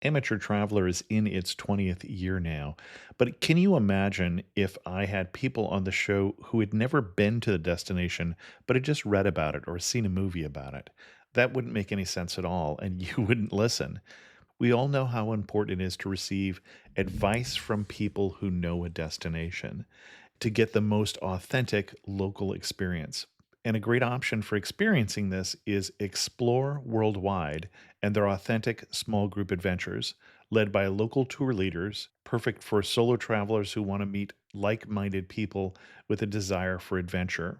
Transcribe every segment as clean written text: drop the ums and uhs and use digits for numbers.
Amateur Traveler is in its 20th year now, but can you imagine if I had people on the show who had never been to the destination, but had just read about it or seen a movie about it? That wouldn't make any sense at all, and you wouldn't listen. We all know how important it is to receive advice from people who know a destination to get the most authentic local experience. And a great option for experiencing this is Explore Worldwide and their authentic small group adventures, led by local tour leaders, perfect for solo travelers who want to meet like minded people with a desire for adventure.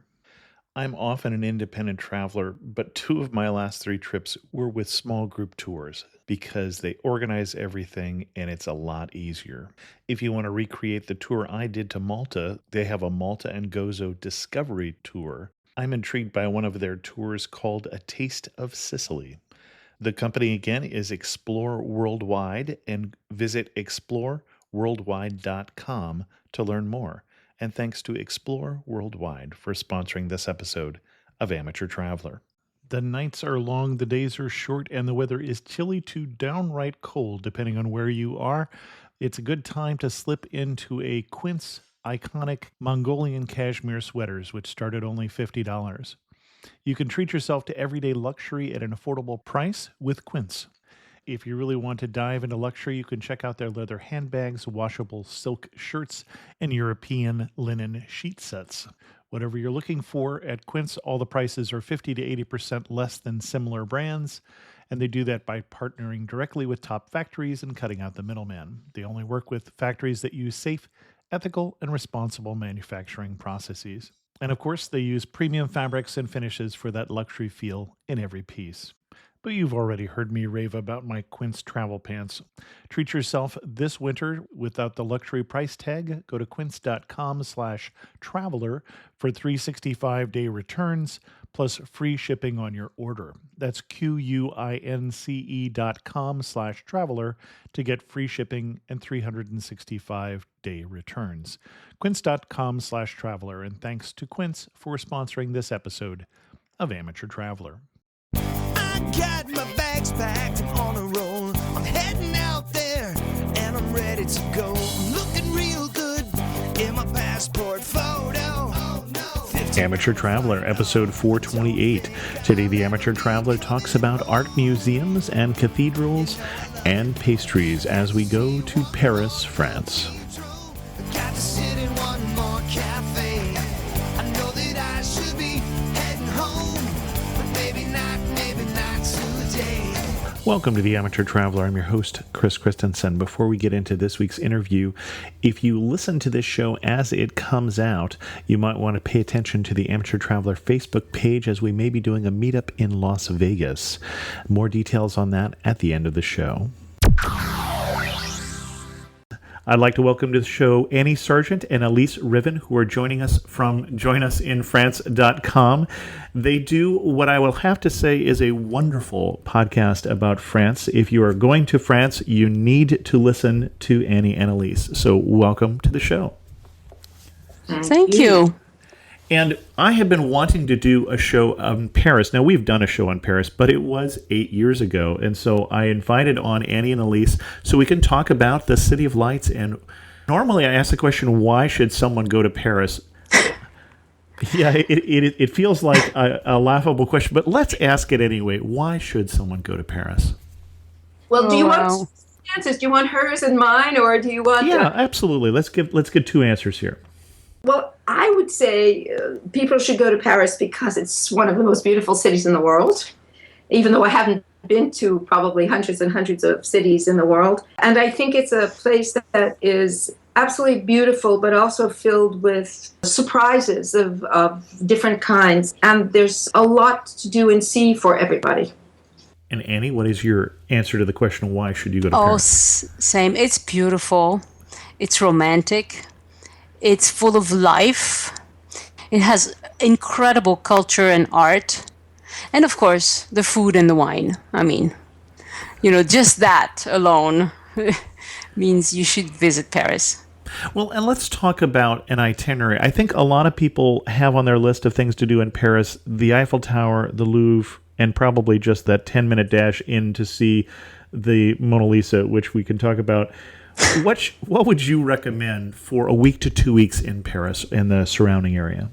I'm often an independent traveler, but two of my last three trips were with small group tours because they organize everything and it's a lot easier. If you want to recreate the tour I did to Malta, they have a Malta and Gozo Discovery Tour. I'm intrigued by one of their tours called A Taste of Sicily. The company again is Explore Worldwide, and visit exploreworldwide.com to learn more. And thanks to Explore Worldwide for sponsoring this episode of Amateur Traveler. The nights are long, the days are short, and the weather is chilly to downright cold, depending on where you are. It's a good time to slip into a Quince iconic Mongolian cashmere sweaters, which start at only $50. You can treat yourself to everyday luxury at an affordable price with Quince. If you really want to dive into luxury, you can check out their leather handbags, washable silk shirts, and European linen sheet sets. Whatever you're looking for at Quince, all the prices are 50 to 80% less than similar brands, and they do that by partnering directly with top factories and cutting out the middleman. They only work with factories that use safe, ethical, and responsible manufacturing processes. And of course, they use premium fabrics and finishes for that luxury feel in every piece. But you've already heard me rave about my Quince travel pants. Treat yourself this winter without the luxury price tag. Go to quince.com/traveler for 365-day returns plus free shipping on your order. That's QUINCE.com/traveler to get free shipping and 365-day returns. Quince.com/traveler. And thanks to Quince for sponsoring this episode of Amateur Traveler. I got my bags packed, I'm on a roll. I'm heading out there and I'm ready to go. I'm looking real good in my passport photo. Amateur Traveler, episode 428. Today, the Amateur Traveler talks about art museums and cathedrals and pastries as we go to Paris, France. Got to sit in one more cafe. I know that I should be heading home, but maybe not today. Welcome to the Amateur Traveler. I'm your host, Chris Christensen. Before we get into this week's interview, if you listen to this show as it comes out, you might want to pay attention to the Amateur Traveler Facebook page as we may be doing a meetup in Las Vegas. More details on that at the end of the show. I'd like to welcome to the show Annie Sargant and Elyse Riven, who are joining us from joinusinfrance.com. They do what I will have to say is a wonderful podcast about France. If you are going to France, you need to listen to Annie and Elyse. So welcome to the show. Thank you. And I have been wanting to do a show on Paris. Now, we've done a show on Paris, but it was 8 years ago. And so I invited on Annie and Elyse so we can talk about the City of Lights. And normally I ask the question, why should someone go to Paris? Yeah, it feels like a laughable question, but let's ask it anyway. Why should someone go to Paris? Well, do you want answers? Do you want hers and mine, or do you want... Yeah, absolutely. Let's get two answers here. Well, I would say people should go to Paris because it's one of the most beautiful cities in the world, even though I haven't been to probably hundreds and hundreds of cities in the world. And I think it's a place that is absolutely beautiful, but also filled with surprises of different kinds. And there's a lot to do and see for everybody. And Annie, what is your answer to the question, why should you go to Paris? Same. It's beautiful. It's romantic. It's full of life. It has incredible culture and art. And of course, the food and the wine. I mean, just that alone means you should visit Paris. Well, and let's talk about an itinerary. I think a lot of people have on their list of things to do in Paris the Eiffel Tower, the Louvre, and probably just that 10-minute dash in to see the Mona Lisa, which we can talk about. What would you recommend for a week to 2 weeks in Paris and the surrounding area?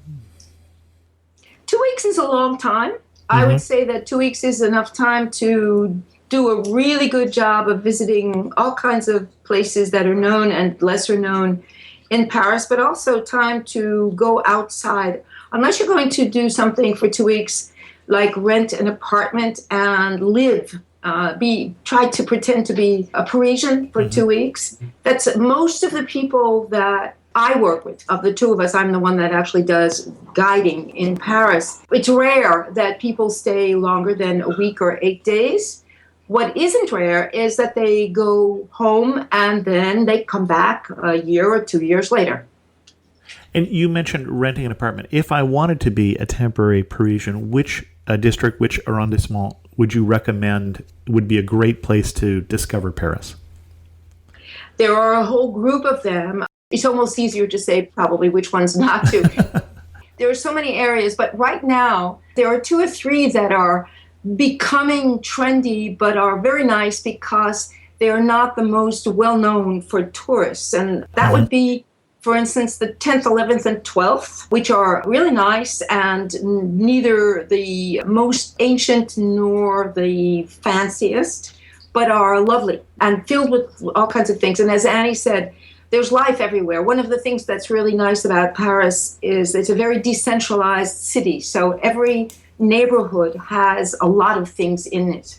2 weeks is a long time. I would say that 2 weeks is enough time to do a really good job of visiting all kinds of places that are known and lesser known in Paris, but also time to go outside. Unless you're going to do something for 2 weeks, like rent an apartment and live, try to pretend to be a Parisian for 2 weeks. That's most of the people that I work with. Of the two of us, I'm the one that actually does guiding in Paris. It's rare that people stay longer than a week or 8 days. What isn't rare is that they go home and then they come back a year or 2 years later. And you mentioned renting an apartment. If I wanted to be a temporary Parisian, which district, which arrondissement would you recommend would be a great place to discover Paris? There are a whole group of them. It's almost easier to say probably which ones not to. There are so many areas, but right now there are 2 or 3 that are becoming trendy but are very nice because they are not the most well-known for tourists. And that would be, for instance, the 10th, 11th, and 12th, which are really nice and neither the most ancient nor the fanciest, but are lovely and filled with all kinds of things. And as Annie said, there's life everywhere. One of the things that's really nice about Paris is it's a very decentralized city. So every neighborhood has a lot of things in it.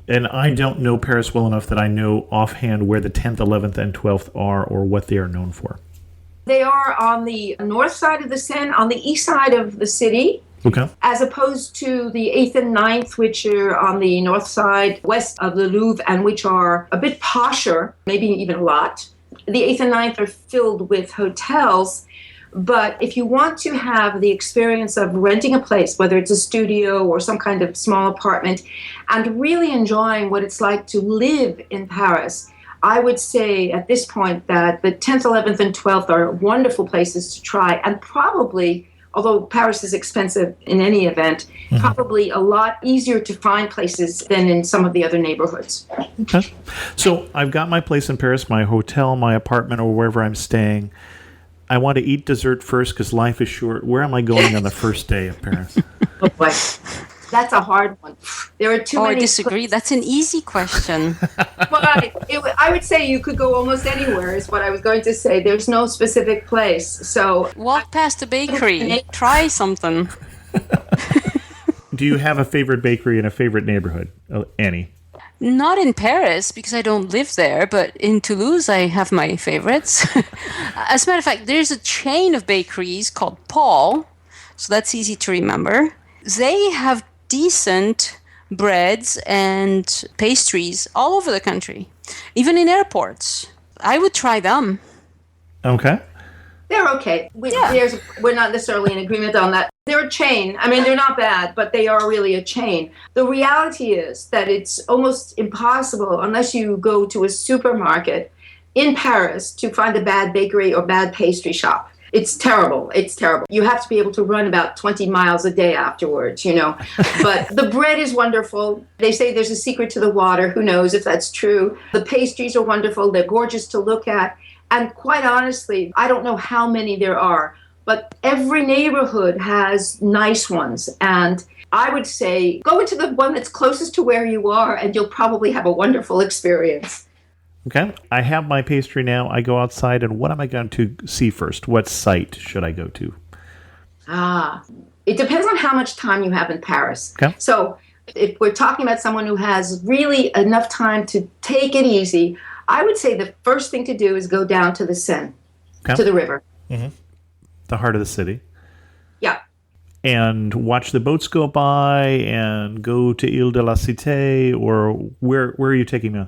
And I don't know Paris well enough that I know offhand where the 10th, 11th, and 12th are or what they are known for. They are on the north side of the Seine, on the east side of the city, Okay. as opposed to the 8th and 9th, which are on the north side, west of the Louvre, and which are a bit posher, maybe even a lot. The 8th and 9th are filled with hotels. But if you want to have the experience of renting a place, whether it's a studio or some kind of small apartment, and really enjoying what it's like to live in Paris, I would say at this point that the 10th, 11th, and 12th are wonderful places to try. And probably, although Paris is expensive in any event, probably a lot easier to find places than in some of the other neighborhoods. Okay. So I've got my place in Paris, my hotel, my apartment, or wherever I'm staying. I want to eat dessert first because life is short. Where am I going on the first day of Paris? Oh boy, that's a hard one. There are too Oh, many. I disagree. That's an easy question. Well, I would say you could go almost anywhere, is what I was going to say. There's no specific place. So Walk past the bakery. Try something. Do you have a favorite bakery in a favorite neighborhood, Annie? Not in Paris because I don't live there, but in Toulouse I have my favorites. As a matter of fact, there's a chain of bakeries called Paul, so that's easy to remember. They have decent breads and pastries all over the country, even in airports. I would try them. Okay. they're okay. We're not necessarily in agreement on that. They're a chain. I mean, they're not bad, but they are really a chain. The reality is that it's almost impossible, unless you go to a supermarket in Paris, to find a bad bakery or bad pastry shop. It's terrible. It's terrible. You have to be able to run about 20 miles a day afterwards, you know. But the bread is wonderful. They say there's a secret to the water. Who knows if that's true? The pastries are wonderful. They're gorgeous to look at. And quite honestly, I don't know how many there are, but every neighborhood has nice ones. And I would say go into the one that's closest to where you are, and you'll probably have a wonderful experience. Okay. I have my pastry now. I go outside, and what am I going to see first? What site should I go to? It depends on how much time you have in Paris. Okay. So if we're talking about someone who has really enough time to take it easy, I would say the first thing to do is go down to the Seine, to the river. Mm-hmm. The heart of the city. Yeah. And watch the boats go by and go to Ile de la Cité, or where are you taking me?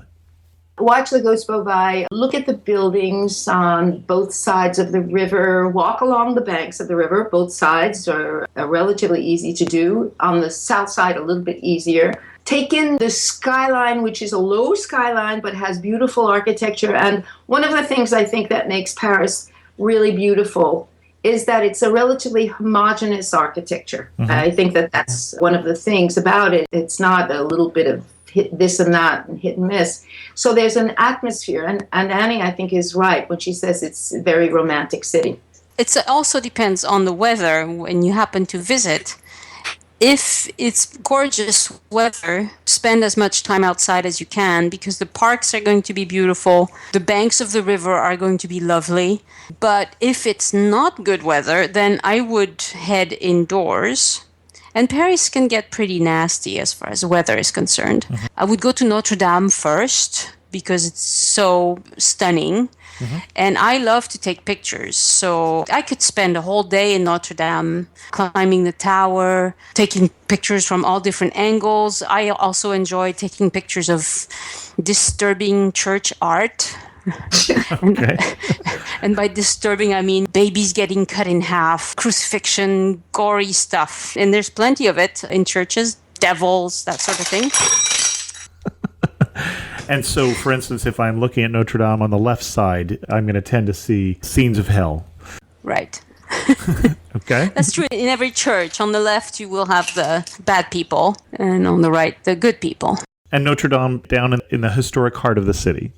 Watch the boats go by, look at the buildings on both sides of the river, walk along the banks of the river. Both sides are relatively easy to do. On the south side, a little bit easier. Take in the skyline, which is a low skyline, but has beautiful architecture. And one of the things I think that makes Paris really beautiful is that it's a relatively homogeneous architecture. Mm-hmm. I think that that's one of the things about it. It's not a little bit of hit this and that and hit and miss. So there's an atmosphere. And Annie, I think, is right when she says it's a very romantic city. It also depends on the weather when you happen to visit. If it's gorgeous weather, spend as much time outside as you can because the parks are going to be beautiful. The banks of the river are going to be lovely. But if it's not good weather, then I would head indoors. And Paris can get pretty nasty as far as weather is concerned. Mm-hmm. I would go to Notre Dame first because it's so stunning. Mm-hmm. And I love to take pictures. So I could spend a whole day in Notre Dame, climbing the tower, taking pictures from all different angles. I also enjoy taking pictures of disturbing church art. And by disturbing, I mean babies getting cut in half, crucifixion, gory stuff. And there's plenty of it in churches, devils, that sort of thing. And so, for instance, if I'm looking at Notre Dame on the left side, I'm going to tend to see scenes of hell. Right. Okay. That's true. In every church, on the left, you will have the bad people, and on the right, the good people. And Notre Dame down in the historic heart of the city.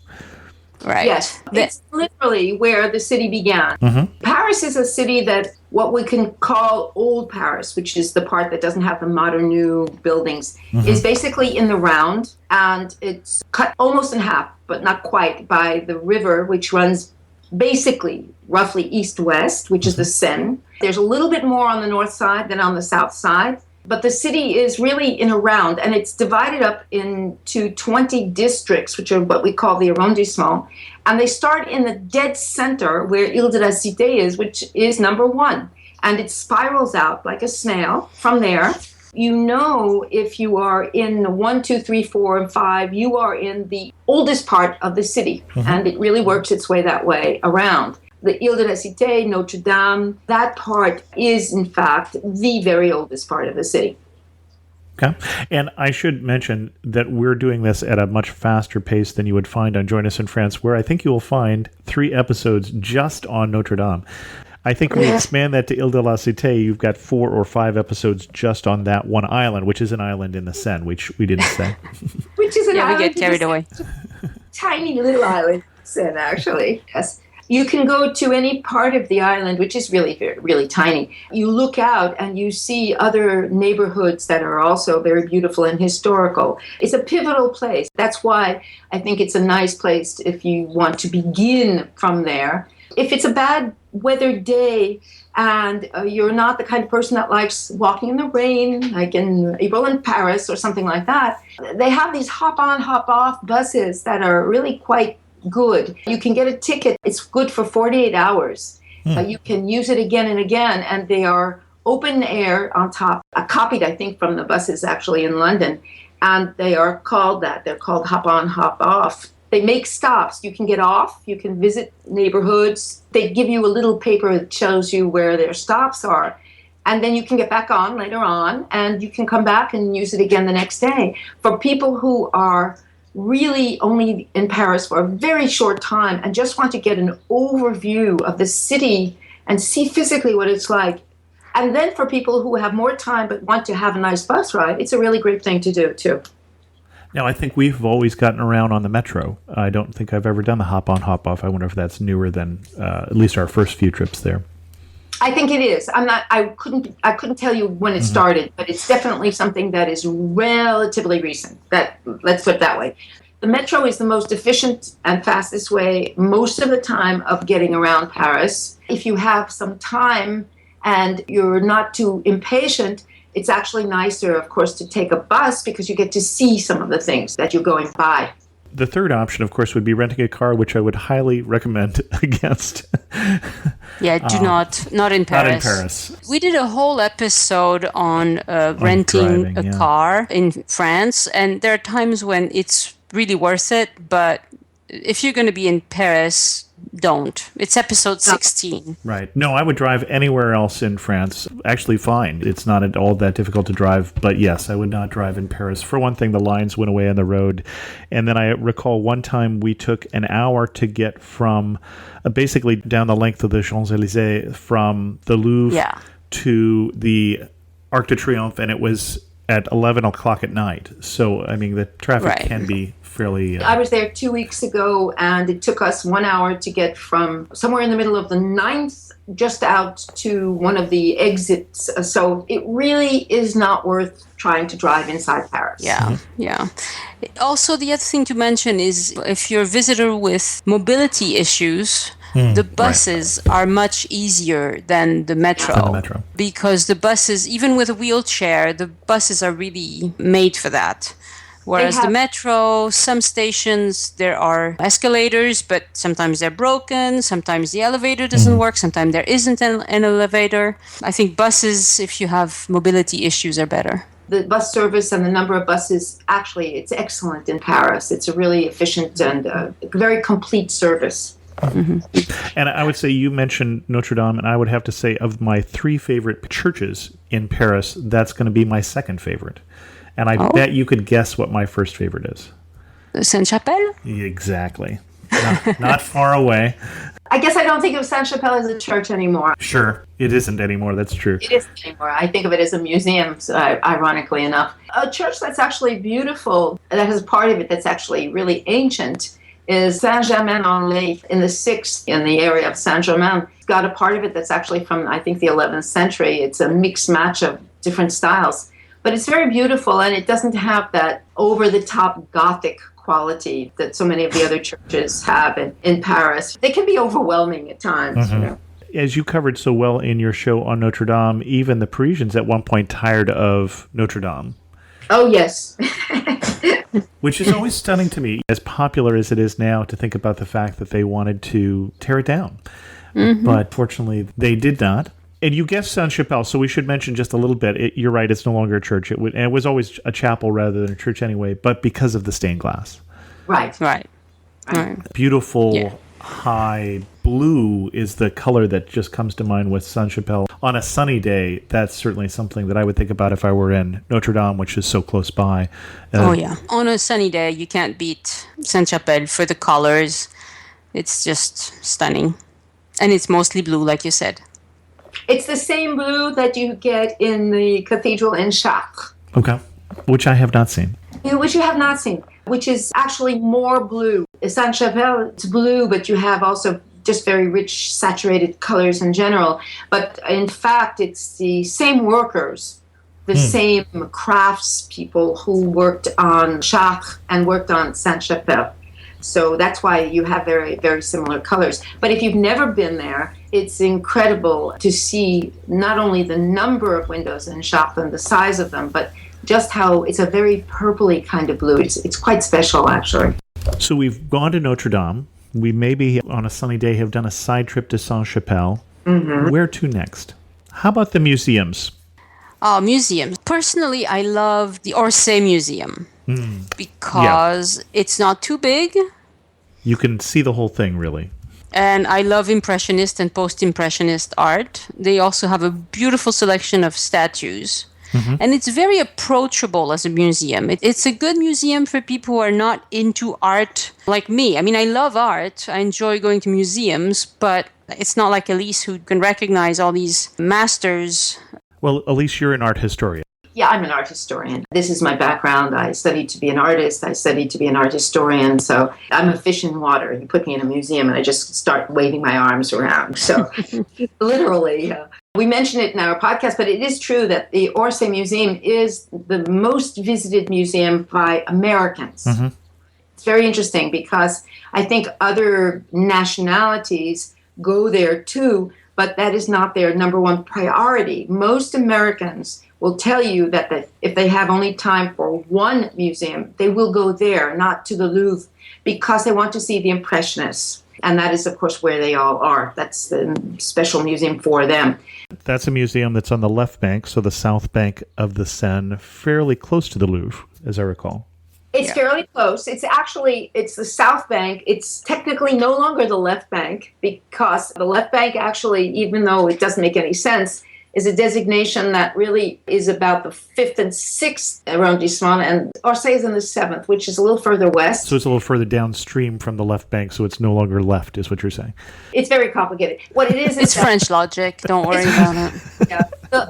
Right. Yes, it's literally where the city began. Mm-hmm. Paris is a city that what we can call old Paris, which is the part that doesn't have the modern new buildings, mm-hmm. is basically in the round, and it's cut almost in half, but not quite, by the river, which runs basically roughly east-west, which is the Seine. There's a little bit more on the north side than on the south side. But the city is really in a round, and it's divided up into 20 districts, which are what we call the arrondissement. And they start in the dead center where Ile de la Cité is, which is number 1. And it spirals out like a snail from there. You know, if you are in 1, 2, 3, 4, and 5, you are in the oldest part of the city. Mm-hmm. And it really works its way that way around. The Ile de la Cité, Notre Dame, that part is, in fact, the very oldest part of the city. Okay. And I should mention that we're doing this at a much faster pace than you would find on Join Us in France, where I think you will find 3 episodes just on Notre Dame. I think when we expand that to Ile de la Cité, you've got 4 or 5 episodes just on that one island, which is an island in the Seine, which we didn't say. Which is an island. We get carried away. Tiny little island in the Seine, actually. Yes. You can go to any part of the island, which is really, really tiny. You look out and you see other neighborhoods that are also very beautiful and historical. It's a pivotal place. That's why I think it's a nice place if you want to begin from there. If it's a bad weather day and you're not the kind of person that likes walking in the rain, like in April in Paris or something like that, they have these hop-on, hop-off buses that are really quite good. You can get a ticket. It's good for 48 hours. You can use it again and again, and they are open air on top. I copied, I think, from the buses actually in London, and they are called that. They're called hop on, hop off. They make stops. You can get off. You can visit neighborhoods. They give you a little paper that shows you where their stops are. And then you can get back on later on, and you can come back and use it again the next day. For people who are really only in Paris for a very short time and just want to get an overview of the city and see physically what it's like. And then for people who have more time but want to have a nice bus ride, it's a really great thing to do too. Now, I think we've always gotten around on the metro. I don't think I've ever done the hop on, hop off. I wonder if that's newer than at least our first few trips there. I think it is. I couldn't tell you when it started, but it's definitely something that is relatively recent. Let's put it that way. The metro is the most efficient and fastest way most of the time of getting around Paris. If you have some time and you're not too impatient, it's actually nicer, of course, to take a bus because you get to see some of the things that you're going by. The third option, of course, would be renting a car, which I would highly recommend against. Yeah, not in Paris. Not in Paris. We did a whole episode on renting driving, a car in France, and there are times when it's really worth it, but if you're going to be in Paris, don't. It's episode 16. Right. No, I would drive anywhere else in France. Actually, fine. It's not at all that difficult to drive. But yes, I would not drive in Paris. For one thing, the lines went away on the road. And then I recall one time we took an hour to get from basically down the length of the Champs-Elysees from the Louvre to the Arc de Triomphe. And it was at 11 o'clock at night. So, I mean, the traffic Right. can be fairly... I was there 2 weeks ago, and it took us 1 hour to get from somewhere in the middle of the ninth just out to one of the exits. So it really is not worth trying to drive inside Paris. Yeah, yeah. Also, the other thing to mention is if you're a visitor with mobility issues, the buses are much easier than the metro. Than the metro. Because the buses, even with a wheelchair, the buses are really made for that. Whereas the metro, some stations, there are escalators, but sometimes they're broken, sometimes the elevator doesn't work, sometimes there isn't an elevator. I think buses, if you have mobility issues, are better. The bus service and the number of buses, actually, it's excellent in Paris. It's a really efficient and very complete service. And I would say you mentioned Notre Dame, and I would have to say of my 3 favorite churches in Paris, that's going to be my second favorite. And I bet you could guess what my first favorite is. Sainte-Chapelle? Exactly. Not far away. I guess I don't think of Sainte-Chapelle as a church anymore. Sure, it isn't anymore. That's true. It isn't anymore. I think of it as a museum, ironically enough. A church that's actually beautiful, that has part of it that's actually really ancient, is Saint-Germain-en-Laye in the 6th, in the area of Saint-Germain. It's got a part of it that's actually from, I think, the 11th century. It's a mixed match of different styles. But it's very beautiful, and it doesn't have that over-the-top Gothic quality that so many of the other churches have in Paris. They can be overwhelming at times. You know? As you covered so well in your show on Notre Dame, even the Parisians at one point tired of Notre Dame. Oh, yes. Which is always stunning to me, as popular as it is now, to think about the fact that they wanted to tear it down. But fortunately, they did not. And you guessed Sainte-Chapelle, so we should mention just a little bit. You're right, it's no longer a church. It was always a chapel rather than a church anyway, but because of the stained glass. Right. Beautiful, high blue is the color that just comes to mind with Sainte-Chapelle. On a sunny day, that's certainly something that I would think about if I were in Notre Dame, which is so close by. On a sunny day, you can't beat Sainte-Chapelle for the colors. It's just stunning. And it's mostly blue, like you said. It's the same blue that you get in the cathedral in Chartres. Okay. Which I have not seen. Which you have not seen, which is actually more blue. Sainte-Chapelle, it's blue, but you have also just very rich, saturated colors in general. But in fact, it's the same workers, the same craftspeople who worked on Chartres and worked on Sainte-Chapelle. So that's why you have very, very similar colors. But if you've never been there, it's incredible to see not only the number of windows in Chartres and the size of them, but just how it's a very purpley kind of blue. It's quite special, actually. So we've gone to Notre Dame. We maybe, on a sunny day, have done a side trip to Sainte-Chapelle. Where to next? How about the museums? Museums. Personally, I love the Orsay Museum because it's not too big. You can see the whole thing, really. And I love Impressionist and Post-Impressionist art. They also have a beautiful selection of statues. And it's very approachable as a museum. It's a good museum for people who are not into art like me. I mean, I love art. I enjoy going to museums, but it's not like Elyse who can recognize all these masters. Well, Elyse, you're an art historian. Yeah, I'm an art historian. This is my background. I studied to be an artist. I studied to be an art historian. So I'm a fish in water. You put me in a museum and I just start waving my arms around. So literally, we mentioned it in our podcast, but it is true that the Orsay Museum is the most visited museum by Americans. It's very interesting because I think other nationalities go there too, but that is not their number one priority. Most Americans will tell you that if they have only time for one museum, they will go there, not to the Louvre, because they want to see the Impressionists. And that is, of course, where they all are. That's the special museum for them. That's a museum that's on the left bank, so the south bank of the Seine, fairly close to the Louvre, as I recall. It's fairly close. It's the south bank. It's technically no longer the left bank because the left bank actually, even though it doesn't make any sense, is a designation that really is about the 5th and 6th arrondissement, and Orsay is in the 7th, which is a little further west. So it's a little further downstream from the left bank, so it's no longer left, is what you're saying. It's very complicated. What it is It's French logic. Don't worry about it. Yeah.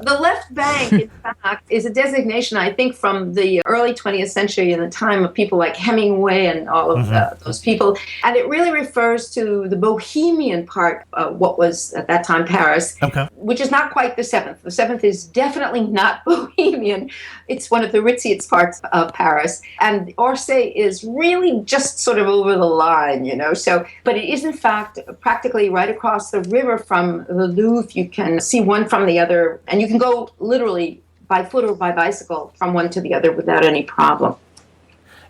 The left bank, in fact, is a designation, I think, from the early 20th century in the time of people like Hemingway and all of those people. And it really refers to the bohemian part of what was at that time Paris, which is not quite the seventh. The seventh is definitely not bohemian. It's one of the ritziest parts of Paris. And Orsay is really just sort of over the line, you know. So, but it is, in fact, practically right across the river from the Louvre. You can see one from the other, and you can go literally by foot or by bicycle from one to the other without any problem.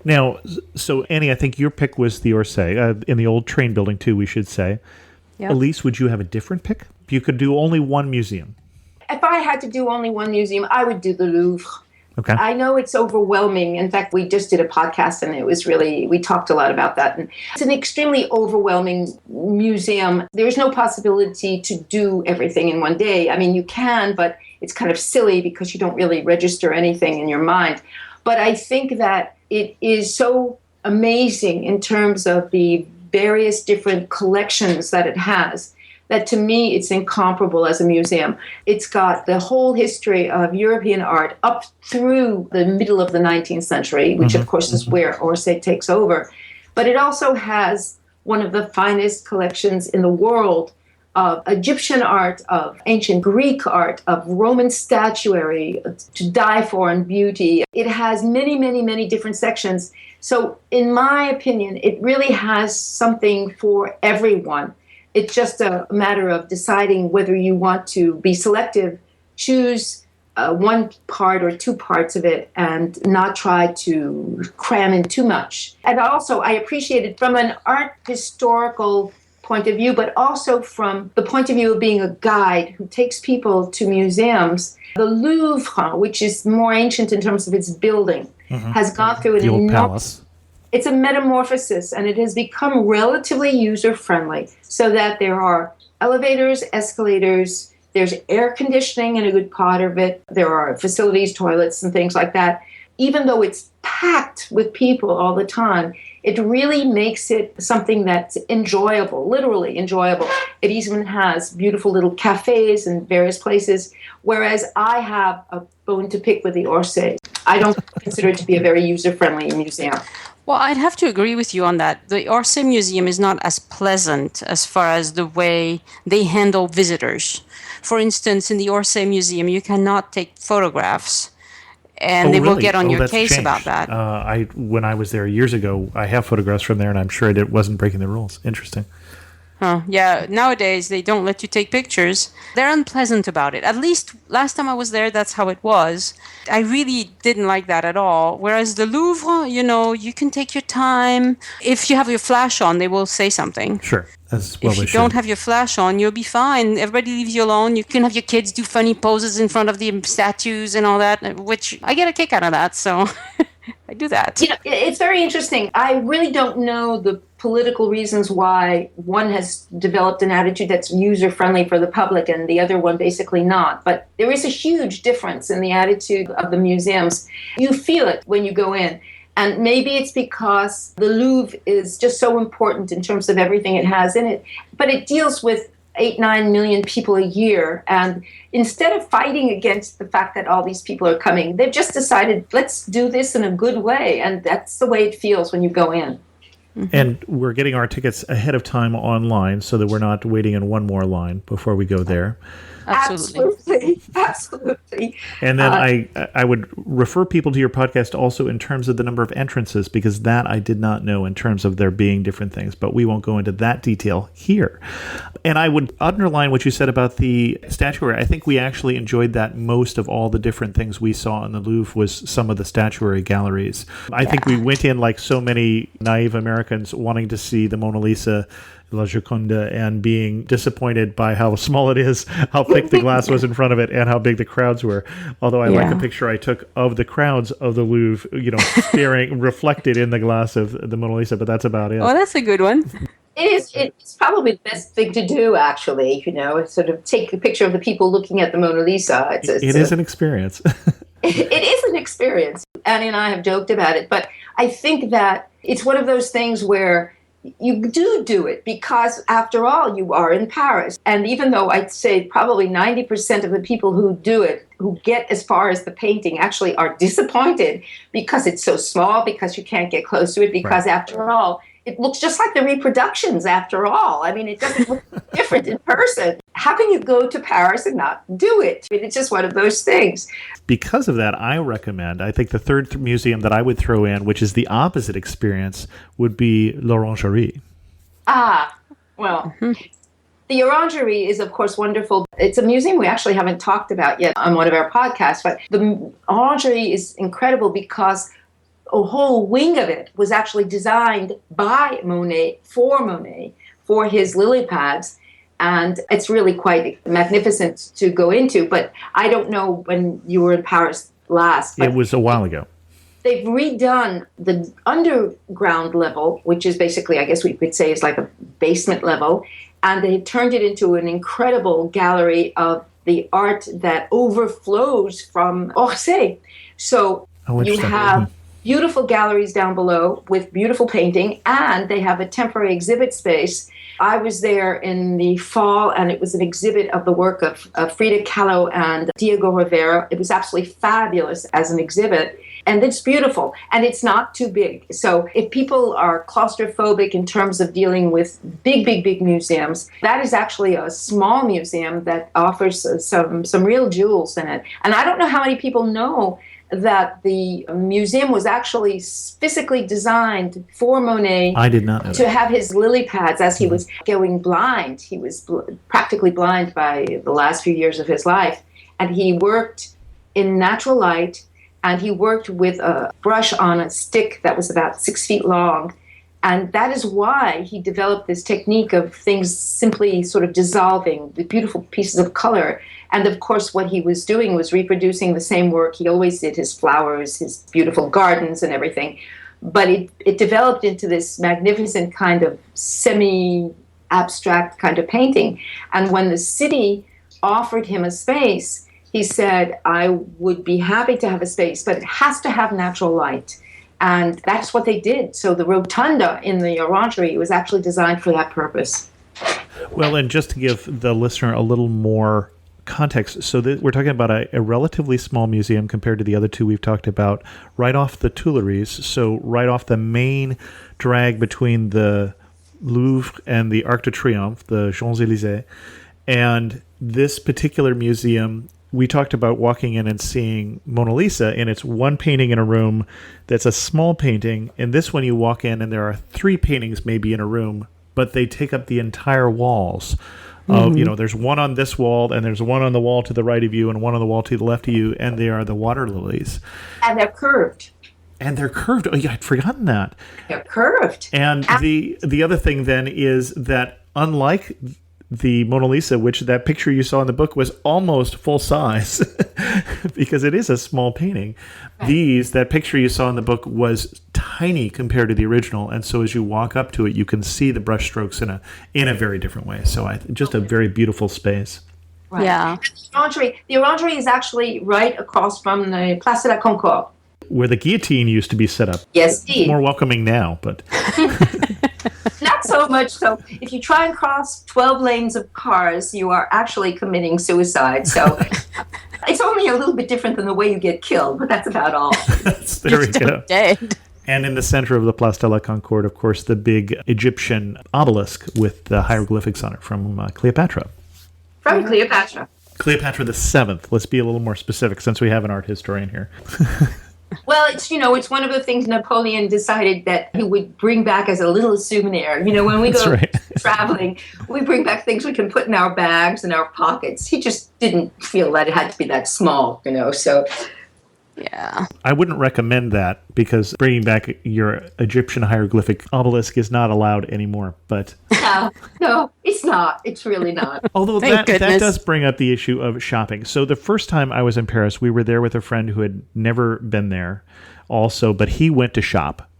Now, so Annie, I think your pick was the Orsay, in the old train building too, we should say. Yeah. Elyse, would you have a different pick? You could do only one museum. If I had to do only one museum, I would do the Louvre. Okay. I know it's overwhelming. In fact, we just did a podcast and it was really, we talked a lot about that. And it's an extremely overwhelming museum. There's no possibility to do everything in one day. I mean, you can, but it's kind of silly because you don't really register anything in your mind. But I think that it is so amazing in terms of the various different collections that it has, that to me it's incomparable as a museum. It's got the whole history of European art up through the middle of the 19th century, which of course is where Orsay takes over. But it also has one of the finest collections in the world of Egyptian art, of ancient Greek art, of Roman statuary, to die for in beauty. It has many, many, many different sections. So in my opinion, it really has something for everyone. It's just a matter of deciding whether you want to be selective, choose one part or two parts of it, and not try to cram in too much. And also, I appreciate it from an art historical point of view, but also from the point of view of being a guide who takes people to museums. The Louvre, which is more ancient in terms of its building, has gone through an old enormous palace. It's a metamorphosis, and it has become relatively user-friendly so that there are elevators, escalators, there's air conditioning in a good part of it, there are facilities, toilets, and things like that. Even though it's packed with people all the time, it really makes it something that's enjoyable, literally enjoyable. It even has beautiful little cafes in various places, whereas I have a bone to pick with the Orsay. I don't consider it to be a very user-friendly museum. Well, I'd have to agree with you on that. The Orsay Museum is not as pleasant as far as the way they handle visitors. For instance, in the Orsay Museum, you cannot take photographs, and they will get on your case changed. about that. When I was there years ago, I have photographs from there, and I'm sure it wasn't breaking the rules. Interesting. Yeah, nowadays they don't let you take pictures. They're unpleasant about it. At least last time I was there, that's how it was. I really didn't like that at all. Whereas the Louvre, you know, you can take your time. If you have your flash on, they will say something. Sure. As well if you don't have your flash on, you'll be fine. Everybody leaves you alone. You can have your kids do funny poses in front of the statues and all that, which I get a kick out of that, so I do that. You know, it's very interesting. I really don't know the political reasons why one has developed an attitude that's user-friendly for the public and the other one basically not. But there is a huge difference in the attitude of the museums. You feel it when you go in. And maybe it's because the Louvre is just so important in terms of everything it has in it. But it deals with 8-9 million people a year. And instead of fighting against the fact that all these people are coming, they've just decided, let's do this in a good way. And that's the way it feels when you go in. And we're getting our tickets ahead of time online so that we're not waiting in one more line before we go there. Absolutely. And then I would refer people to your podcast also in terms of the number of entrances, because that I did not know in terms of there being different things, but we won't go into that detail here. And I would underline what you said about the statuary. I think we actually enjoyed that most of all the different things we saw in the Louvre was some of the statuary galleries. I think we went in like so many naive Americans wanting to see the Mona Lisa, La Gioconda, and being disappointed by how small it is, how thick the glass was in front of it, and how big the crowds were. Although I like the picture I took of the crowds of the Louvre, you know, staring, reflected in the glass of the Mona Lisa, but that's about it. Oh, that's a good one. It's probably the best thing to do, actually, you know, sort of take a picture of the people looking at the Mona Lisa. It is an experience. It is an experience. Annie and I have joked about it, but I think that it's one of those things where you do it because, after all, you are in Paris. And even though I'd say probably 90% of the people who do it, who get as far as the painting, actually are disappointed because it's so small, because you can't get close to it, because, after all, it looks just like the reproductions, after all. I mean, it doesn't look different in person. How can you go to Paris and not do it? I mean, it's just one of those things. Because of that, I think the third museum that I would throw in, which is the opposite experience, would be l'Orangerie. Well, the Orangerie is, of course, wonderful. It's a museum we actually haven't talked about yet on one of our podcasts, but the Orangerie is incredible because a whole wing of it was actually designed by Monet, for his lily pads. And it's really quite magnificent to go into. But I don't know when you were in Paris last. It was a while ago. They've redone the underground level, which is basically, I guess we could say, is like a basement level. And they turned it into an incredible gallery of the art that overflows from Orsay. So you have beautiful galleries down below with beautiful painting, and they have a temporary exhibit space. I was there in the fall, and it was an exhibit of the work of Frida Kahlo and Diego Rivera. It was absolutely fabulous as an exhibit, and it's beautiful, and it's not too big. So if people are claustrophobic in terms of dealing with big museums, that is actually a small museum that offers some real jewels in it. And I don't know how many people know that the museum was actually physically designed for Monet. I did not know to that. have his lily pads as he was going blind. He was practically blind by the last few years of his life. And he worked in natural light, and he worked with a brush on a stick that was about 6 feet long. And that is why he developed this technique of things simply sort of dissolving with beautiful pieces of color. And of course, what he was doing was reproducing the same work. He always did his flowers, his beautiful gardens and everything. But it developed into this magnificent kind of semi-abstract kind of painting. And when the city offered him a space, he said, I would be happy to have a space, but it has to have natural light. And that's what they did. So the rotunda in the Orangerie was actually designed for that purpose. Well, and just to give the listener a little more context, so we're talking about a relatively small museum compared to the other two we've talked about, right off the Tuileries, so right off the main drag between the Louvre and the Arc de Triomphe, the Champs-Élysées. And this particular museum, we talked about walking in and seeing Mona Lisa, and it's one painting in a room that's a small painting. And this one, you walk in and there are 3 paintings maybe in a room, but they take up the entire walls. There's one on this wall, and there's one on the wall to the right of you, and one on the wall to the left of you, and they are the water lilies. And they're curved. Oh, yeah, I'd forgotten that. They're curved. And the other thing then is that, unlike the Mona Lisa, which that picture you saw in the book was almost full size because it is a small painting. Right. That picture you saw in the book was tiny compared to the original. And so as you walk up to it, you can see the brush strokes in a very different way. So just a very beautiful space. Right. Yeah. The Orangerie is actually right across from the Place de la Concorde, where the guillotine used to be set up. Yes, indeed. It's more welcoming now, but not so much so. If you try and cross 12 lanes of cars, you are actually committing suicide. So it's only a little bit different than the way you get killed, but that's about all. There we go. Dead. And in the center of the Place de la Concorde, of course, the big Egyptian obelisk with the hieroglyphics on it from Cleopatra. From Cleopatra. Cleopatra the 7th. Let's be a little more specific since we have an art historian here. Well, it's one of the things Napoleon decided that he would bring back as a little souvenir. When we go traveling, we bring back things we can put in our bags and our pockets. He just didn't feel that it had to be that small, so... Yeah. I wouldn't recommend that because bringing back your Egyptian hieroglyphic obelisk is not allowed anymore. But no, it's not. It's really not. Although that does bring up the issue of shopping. So the first time I was in Paris, we were there with a friend who had never been there also, but he went to shop.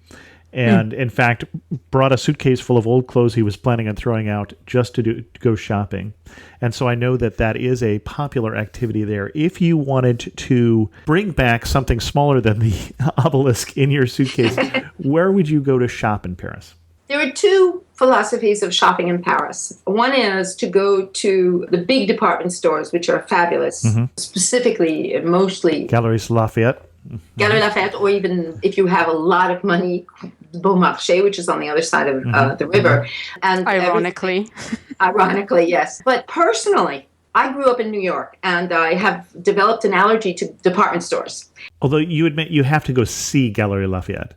And in fact, brought a suitcase full of old clothes he was planning on throwing out just to go shopping. And so I know that is a popular activity there. If you wanted to bring back something smaller than the obelisk in your suitcase, where would you go to shop in Paris? There are two philosophies of shopping in Paris. One is to go to the big department stores, which are fabulous, specifically, mostly Galeries Lafayette. Galeries Lafayette, or even if you have a lot of money, Beaumarchais, which is on the other side of the river. And ironically, yes. But personally, I grew up in New York, and I have developed an allergy to department stores. Although you admit you have to go see Galeries Lafayette.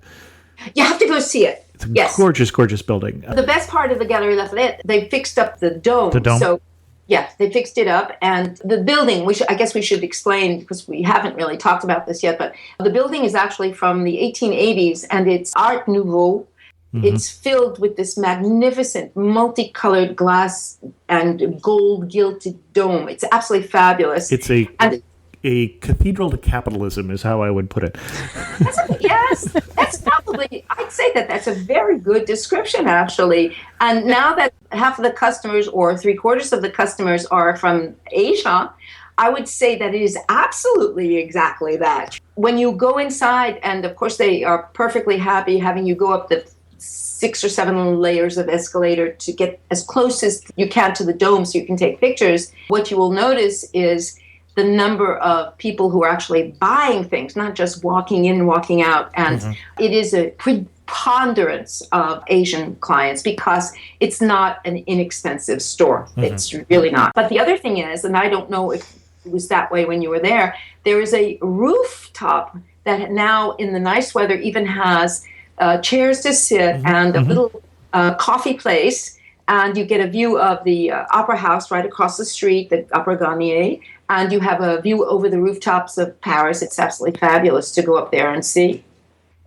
You have to go see it. It's a gorgeous, gorgeous building. The best part of the Galeries Lafayette, they fixed up the dome. The dome? So, yeah, they fixed it up. And the building, which I guess we should explain because we haven't really talked about this yet, but the building is actually from the 1880s, and it's Art Nouveau. It's filled with this magnificent multicolored glass and gold-gilded dome. It's absolutely fabulous. It's a cathedral to capitalism is how I would put it. Yes, that's probably, I'd say that's a very good description, actually. And now that half of the customers or three-quarters of the customers are from Asia, I would say that it is absolutely exactly that. When you go inside, and of course they are perfectly happy having you go up the 6 or 7 layers of escalator to get as close as you can to the dome so you can take pictures, what you will notice is the number of people who are actually buying things, not just walking in, walking out. And it is a preponderance of Asian clients because it's not an inexpensive store. It's really not. But the other thing is, and I don't know if it was that way when you were there is a rooftop that now in the nice weather even has chairs to sit and a little coffee place. And you get a view of the Opera House right across the street, the Opera Garnier, and you have a view over the rooftops of Paris. It's absolutely fabulous to go up there and see.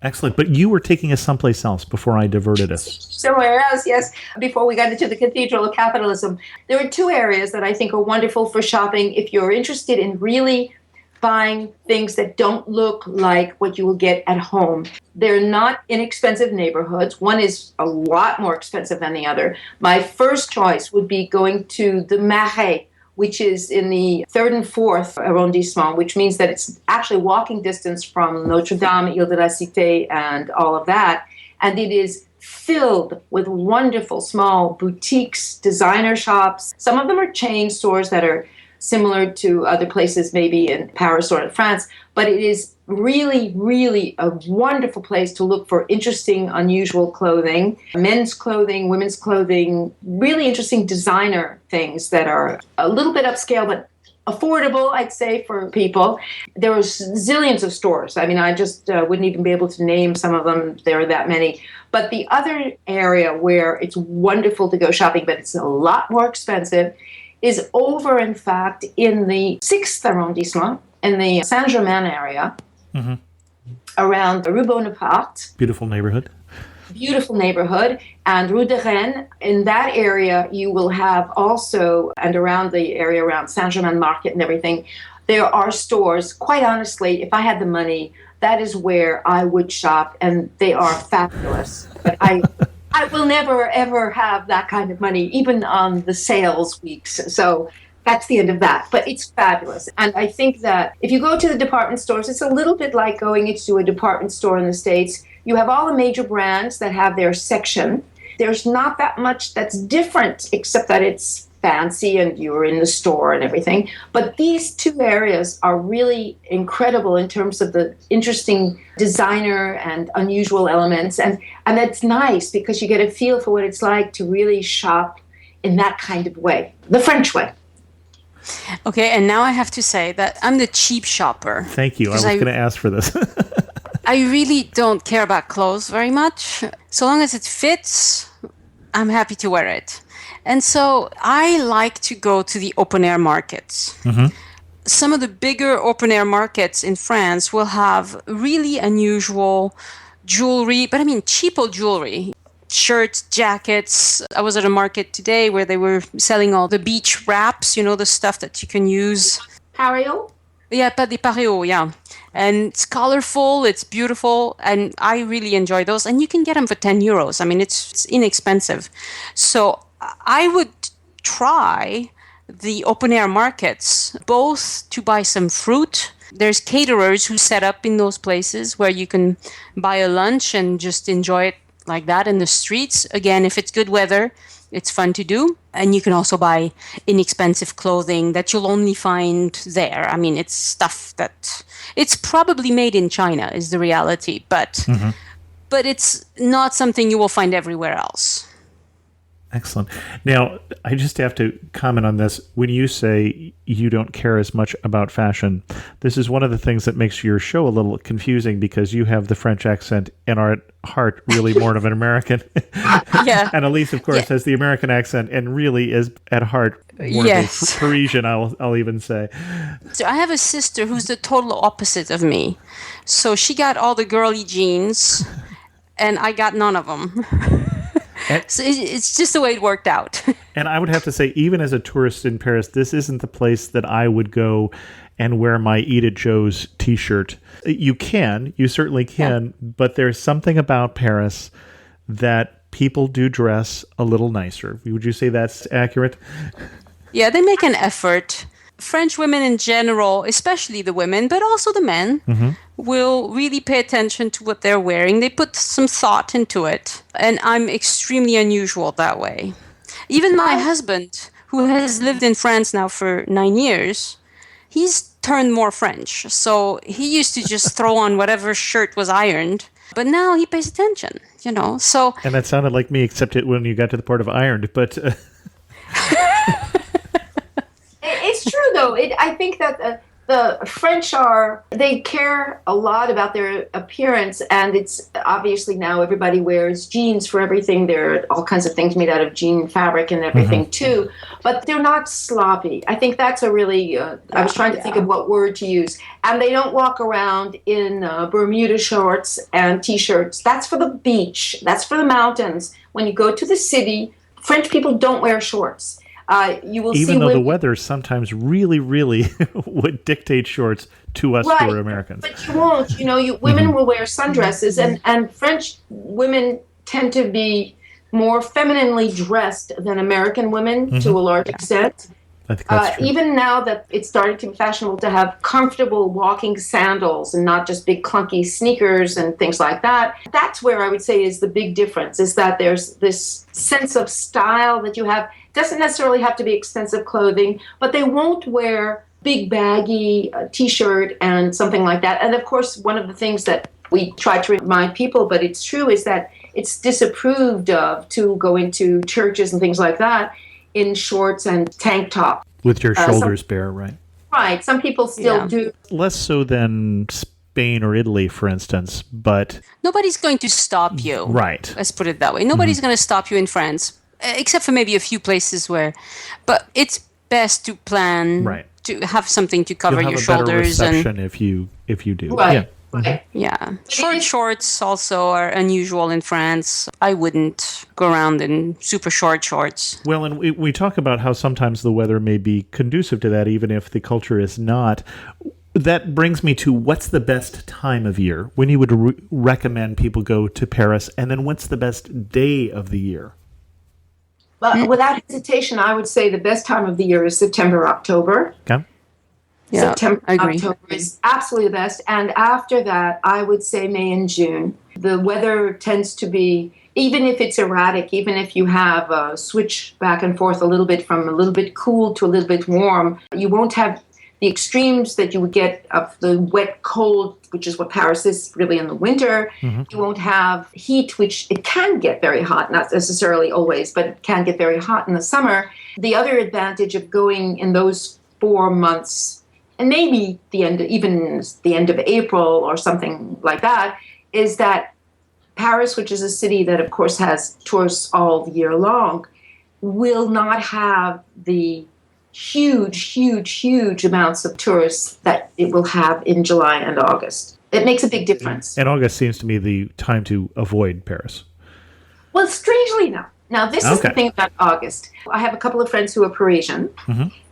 Excellent. But you were taking us someplace else before I diverted us. Somewhere else, yes. Before we got into the Cathedral of Capitalism, there are two areas that I think are wonderful for shopping if you're interested in really buying things that don't look like what you will get at home. They're not inexpensive neighborhoods. One is a lot more expensive than the other. My first choice would be going to the Marais, which is in the 3rd and 4th arrondissement, which means that it's actually walking distance from Notre Dame, Ile de la Cité, and all of that. And it is filled with wonderful small boutiques, designer shops. Some of them are chain stores that are similar to other places, maybe in Paris or in France, but it is really, really a wonderful place to look for interesting, unusual clothing, men's clothing, women's clothing, really interesting designer things that are a little bit upscale, but affordable, I'd say, for people. There are zillions of stores. I mean, I just wouldn't even be able to name some of them. There are that many. But the other area where it's wonderful to go shopping, but it's a lot more expensive, is over, in fact, in the 6th arrondissement, in the Saint-Germain area, around the Rue Bonaparte. Beautiful neighborhood. Beautiful neighborhood. And Rue de Rennes, in that area, you will have also, and around the area around Saint-Germain Market and everything, there are stores. Quite honestly, if I had the money, that is where I would shop, and they are fabulous. But I will never, ever have that kind of money, even on the sales weeks. So that's the end of that. But it's fabulous. And I think that if you go to the department stores, it's a little bit like going into a department store in the States. You have all the major brands that have their section. There's not that much that's different, except that it's fancy and you're in the store and everything. But these two areas are really incredible in terms of the interesting designer and unusual elements. And that's nice because you get a feel for what it's like to really shop in that kind of way, the French way. Okay, and now I have to say that I'm the cheap shopper. Thank you. I was going to ask for this. I really don't care about clothes very much. So long as it fits, I'm happy to wear it. And so I like to go to the open-air markets. Some of the bigger open-air markets in France will have really unusual jewelry, but I mean cheapo jewelry. Shirts, jackets. I was at a market today where they were selling all the beach wraps, you know, the stuff that you can use. Pareo? Yeah, pas des pareos, yeah. And it's colorful, it's beautiful, and I really enjoy those. And you can get them for 10 euros. I mean, it's inexpensive. So I would try the open-air markets, both to buy some fruit. There's caterers who set up in those places where you can buy a lunch and just enjoy it like that in the streets. Again, if it's good weather, it's fun to do. And you can also buy inexpensive clothing that you'll only find there. I mean, it's stuff that it's probably made in China is the reality, but it's not something you will find everywhere else. Excellent. Now, I just have to comment on this. When you say you don't care as much about fashion, this is one of the things that makes your show a little confusing because you have the French accent and are at heart really more of an American. Yeah. And Elyse, of course, has the American accent and really is at heart more of a Parisian, I'll even say. So I have a sister who's the total opposite of me. So she got all the girly jeans, and I got none of them. So it's just the way it worked out. And I would have to say, even as a tourist in Paris, this isn't the place that I would go and wear my Eat at Joe's t-shirt. You certainly can, but there's something about Paris that people do dress a little nicer. Would you say that's accurate? Yeah, they make an effort. French women in general, especially the women, but also the men, will really pay attention to what they're wearing. They put some thought into it. And I'm extremely unusual that way. Even my husband, who has lived in France now for 9 years, he's turned more French. So he used to just throw on whatever shirt was ironed. But now he pays attention, so... And that sounded like me, except when you got to the part of ironed, but... It's true, though. I think that the French they care a lot about their appearance, and it's obviously now everybody wears jeans for everything. There are all kinds of things made out of jean fabric and everything, too. But they're not sloppy. I think that's a really, I was trying to think of what word to use. And they don't walk around in Bermuda shorts and T-shirts. That's for the beach. That's for the mountains. When you go to the city, French people don't wear shorts. You will even see though women, the weather sometimes really, really would dictate shorts to us who are Americans. But you won't. Women will wear sundresses, and French women tend to be more femininely dressed than American women to a large extent. I think that's true. Even now that it's starting to be fashionable to have comfortable walking sandals and not just big clunky sneakers and things like that, that's where I would say is the big difference, is that there's this sense of style that you have. Doesn't necessarily have to be expensive clothing, but they won't wear big baggy T-shirt and something like that. And of course, one of the things that we try to remind people, but it's true, is that it's disapproved of to go into churches and things like that in shorts and tank top. With your shoulders bare, right? Right. Some people still do. Less so than Spain or Italy, for instance, but... Nobody's going to stop you. Right. Let's put it that way. Nobody's going to stop you in France. Except for maybe a few places but it's best to plan to have something to cover your shoulders. You'll have a better reception if you do. Right. Yeah. Short shorts also are unusual in France. I wouldn't go around in super short shorts. Well, and we talk about how sometimes the weather may be conducive to that, even if the culture is not. That brings me to, what's the best time of year when you would recommend people go to Paris, and then what's the best day of the year? Well, without hesitation, I would say the best time of the year is September, October. Okay. Yeah, September, I agree. October is absolutely the best. And after that, I would say May and June. The weather tends to be, even if it's erratic, even if you have a switch back and forth a little bit from a little bit cool to a little bit warm, you won't have the extremes that you would get of the wet, cold, which is what Paris is really in the winter. You won't have heat, which it can get very hot, not necessarily always, but it can get very hot in the summer. The other advantage of going in those 4 months, and maybe even the end of April or something like that, is that Paris, which is a city that, of course, has tourists all year long, will not have the huge amounts of tourists that it will have in July and August. It makes a big difference. And August seems to me the time to avoid Paris. Well, strangely no. Now, this is the thing about August. I have a couple of friends who are Parisian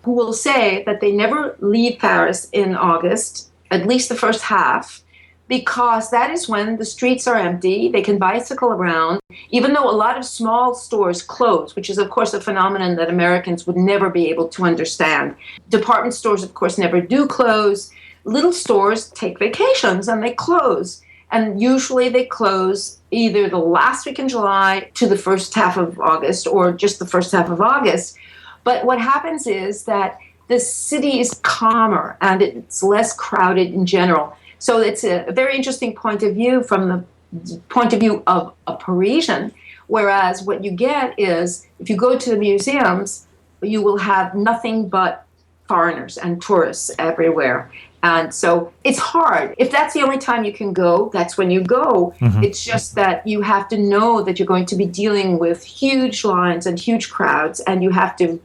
who will say that they never leave Paris in August, at least the first half, because that is when the streets are empty. They can bicycle around, even though a lot of small stores close, which is, of course, a phenomenon that Americans would never be able to understand. Department stores, of course, never do close. Little stores take vacations and they close. And usually they close either the last week in July to the first half of August or just the first half of August. But what happens is that the city is calmer and it's less crowded in general. So it's a very interesting point of view from the point of view of a Parisian. Whereas what you get is if you go to the museums, you will have nothing but foreigners and tourists everywhere. And so it's hard. If that's the only time you can go, that's when you go. Mm-hmm. It's just that you have to know that you're going to be dealing with huge lines and huge crowds, and you have to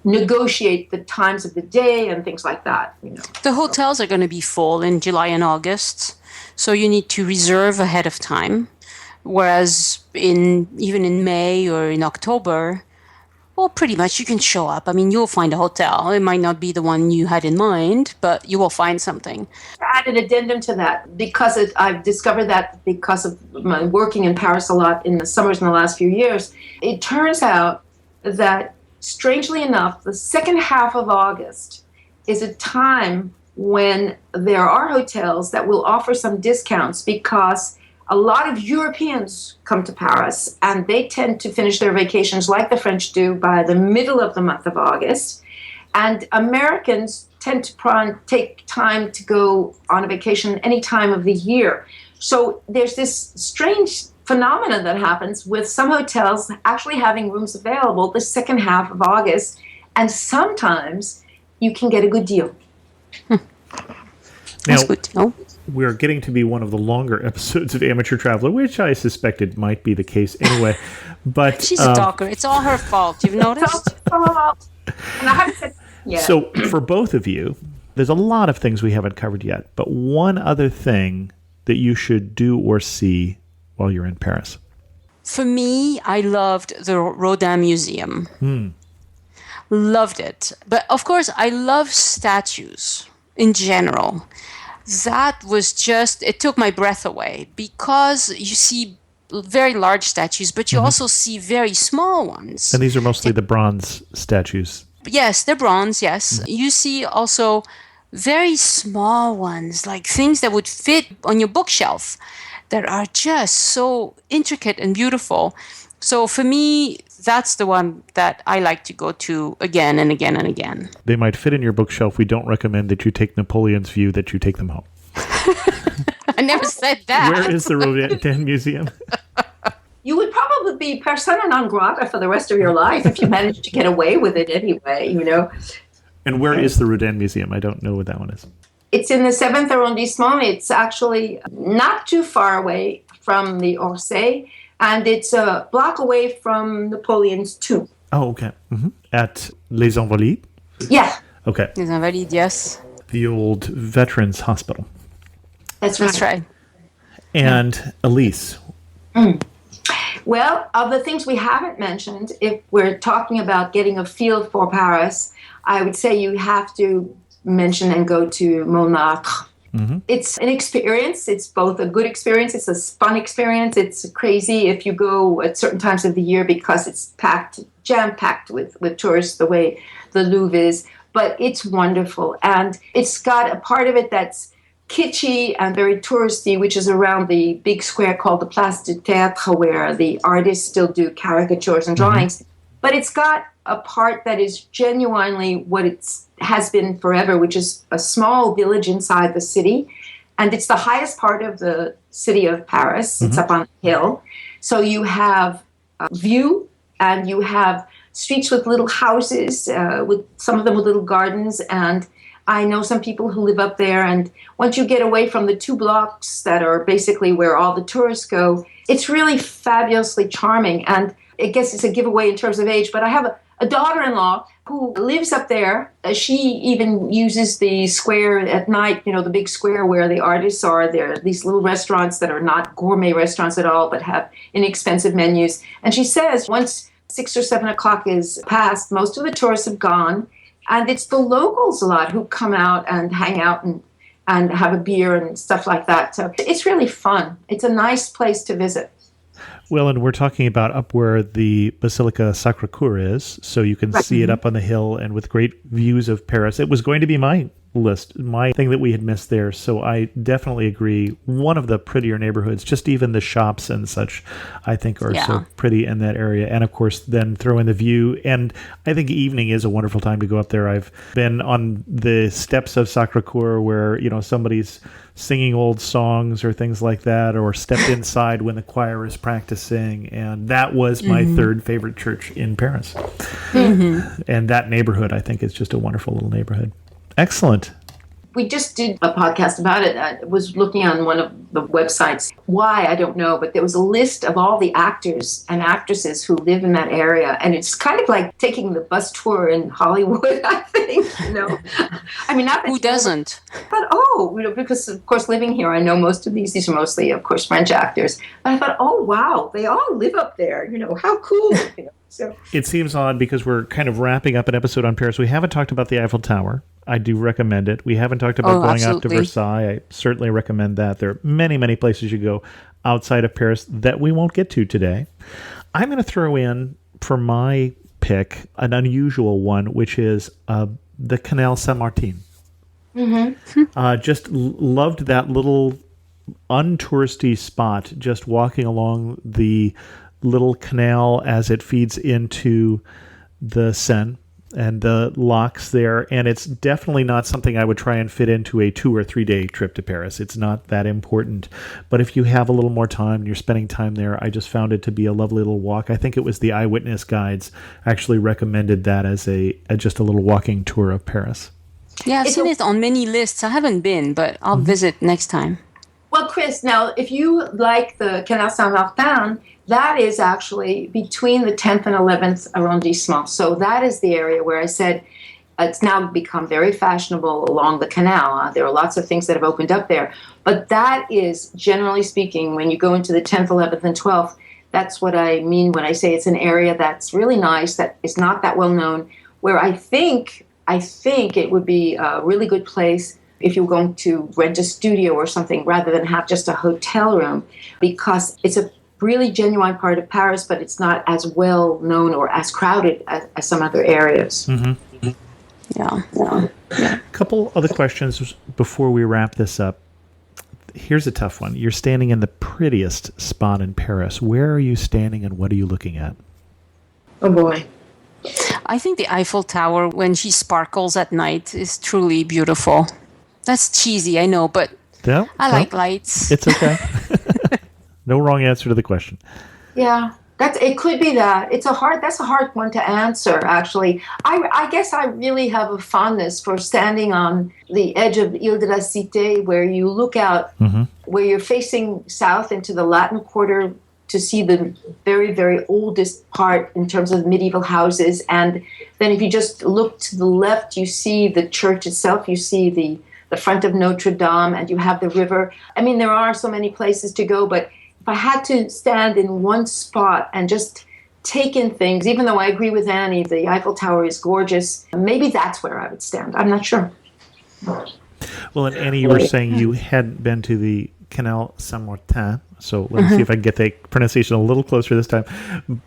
negotiate the times of the day and things like that. The hotels are going to be full in July and August, so you need to reserve ahead of time. Whereas even in May or in October, well, pretty much you can show up. I mean, you'll find a hotel. It might not be the one you had in mind, but you will find something. I add an addendum to that because I've discovered that because of my working in Paris a lot in the summers in the last few years. It turns out that, strangely enough, the second half of August is a time when there are hotels that will offer some discounts because a lot of Europeans come to Paris, and they tend to finish their vacations like the French do by the middle of the month of August. And Americans tend to take time to go on a vacation any time of the year. So there's this strange phenomenon that happens with some hotels actually having rooms available the second half of August, and sometimes you can get a good deal. That's good to know. We're getting to be one of the longer episodes of Amateur Traveler, which I suspected might be the case anyway. But she's a talker. It's all her fault. You've noticed? And I haven't said yet. So for both of you, there's a lot of things we haven't covered yet. But one other thing that you should do or see while you're in Paris. For me, I loved the Rodin Museum. Loved it. But of course, I love statues in general. That was just, it took my breath away because you see very large statues, but you also see very small ones. And these are mostly the bronze statues. Yes, they're bronze, yes. You see also very small ones, like things that would fit on your bookshelf that are just so intricate and beautiful. So for me, that's the one that I like to go to again and again and again. They might fit in your bookshelf. We don't recommend that you take Napoleon's view, that you take them home. I never said that. Where is the Rodin Museum? You would probably be persona non grata for the rest of your life if you managed to get away with it anyway, And where is the Rodin Museum? I don't know what that one is. It's in the 7th arrondissement. It's actually not too far away from the Orsay. And it's a block away from Napoleon's tomb. Oh, okay. Mm-hmm. At Les Invalides? Yeah. Okay. Les Invalides, yes. The old Veterans Hospital. That's right. That's right. And Elyse. Well, of the things we haven't mentioned, if we're talking about getting a feel for Paris, I would say you have to mention and go to Montmartre. Mm-hmm. It's an experience. It's both a good experience. It's a fun experience. It's crazy if you go at certain times of the year because it's jam-packed with tourists the way the Louvre is. But it's wonderful. And it's got a part of it that's kitschy and very touristy, which is around the big square called the Place du Théâtre, where the artists still do caricatures and drawings. Mm-hmm. But it's got a part that is genuinely what it has been forever, which is a small village inside the city. And it's the highest part of the city of Paris. Mm-hmm. It's up on a hill. So you have a view, and you have streets with little houses, with some of them with little gardens. And I know some people who live up there. And once you get away from the 2 blocks that are basically where all the tourists go, it's really fabulously charming. And I guess it's a giveaway in terms of age, but I have a daughter-in-law who lives up there. She even uses the square at night, the big square where the artists are. There are these little restaurants that are not gourmet restaurants at all, but have inexpensive menus. And she says once 6 or 7 o'clock is past, most of the tourists have gone, and it's the locals a lot who come out and hang out and have a beer and stuff like that. So it's really fun. It's a nice place to visit. Well, and we're talking about up where the Basilica Sacré-Cœur is, so you can see it up on the hill and with great views of Paris. It was going to be my list. My thing that we had missed there. So I definitely agree. One of the prettier neighborhoods, just even the shops and such, I think are so pretty in that area. And of course, then throw in the view. And I think evening is a wonderful time to go up there. I've been on the steps of Sacré-Cœur where, somebody's singing old songs or things like that, or stepped inside when the choir is practicing. And that was my third favorite church in Paris. And that neighborhood, I think, is just a wonderful little neighborhood. Excellent. We just did a podcast about it. I was looking on one of the websites. Why, I don't know, but there was a list of all the actors and actresses who live in that area. And it's kind of like taking the bus tour in Hollywood, I think, I mean, not that Who doesn't? But, because, of course, living here, I know most of these are mostly, of course, French actors. But I thought, oh, wow, they all live up there. How cool. So it seems odd because we're kind of wrapping up an episode on Paris. We haven't talked about the Eiffel Tower. I do recommend it. We haven't talked about going out to Versailles. I certainly recommend that. There are many, many places you go outside of Paris that we won't get to today. I'm going to throw in, for my pick, an unusual one, which is the Canal Saint-Martin. Just loved that little untouristy spot, just walking along the little canal as it feeds into the Seine and the locks there. And it's definitely not something I would try and fit into a 2 or 3 day trip to Paris. It's not that important. But if you have a little more time and you're spending time there, I just found it to be a lovely little walk. I think it was the Eyewitness Guides actually recommended that as just a little walking tour of Paris. Yeah, I've seen it on many lists. I haven't been, but I'll visit next time. Well, Chris, now, if you like the Canal Saint-Martin, that is actually between the 10th and 11th arrondissement. So that is the area where I said it's now become very fashionable along the canal. There are lots of things that have opened up there. But that is, generally speaking, when you go into the 10th, 11th, and 12th, that's what I mean when I say it's an area that's really nice, that is not that well known, where I think it would be a really good place if you were going to rent a studio or something rather than have just a hotel room, because it's a really genuine part of Paris, but it's not as well known or as crowded as some other areas. Yeah. A couple other questions before we wrap this up. Here's a tough one. You're standing in the prettiest spot in Paris. Where are you standing and what are you looking at? Oh, boy. I think the Eiffel Tower, when she sparkles at night, is truly beautiful. That's cheesy, I know, but I like lights. It's okay. No wrong answer to the question. Yeah, it could be that. That's a hard one to answer, actually. I guess I really have a fondness for standing on the edge of Ile de la Cité, where you look out, where you're facing south into the Latin Quarter to see the very, very oldest part in terms of medieval houses. And then if you just look to the left, you see the church itself, you see the front of Notre Dame, and you have the river. I mean, there are so many places to go, but if I had to stand in one spot and just take in things, even though I agree with Annie, the Eiffel Tower is gorgeous, maybe that's where I would stand. I'm not sure. Well, and Annie, you were saying you hadn't been to the Canal Saint-Martin, so let me see if I can get the pronunciation a little closer this time.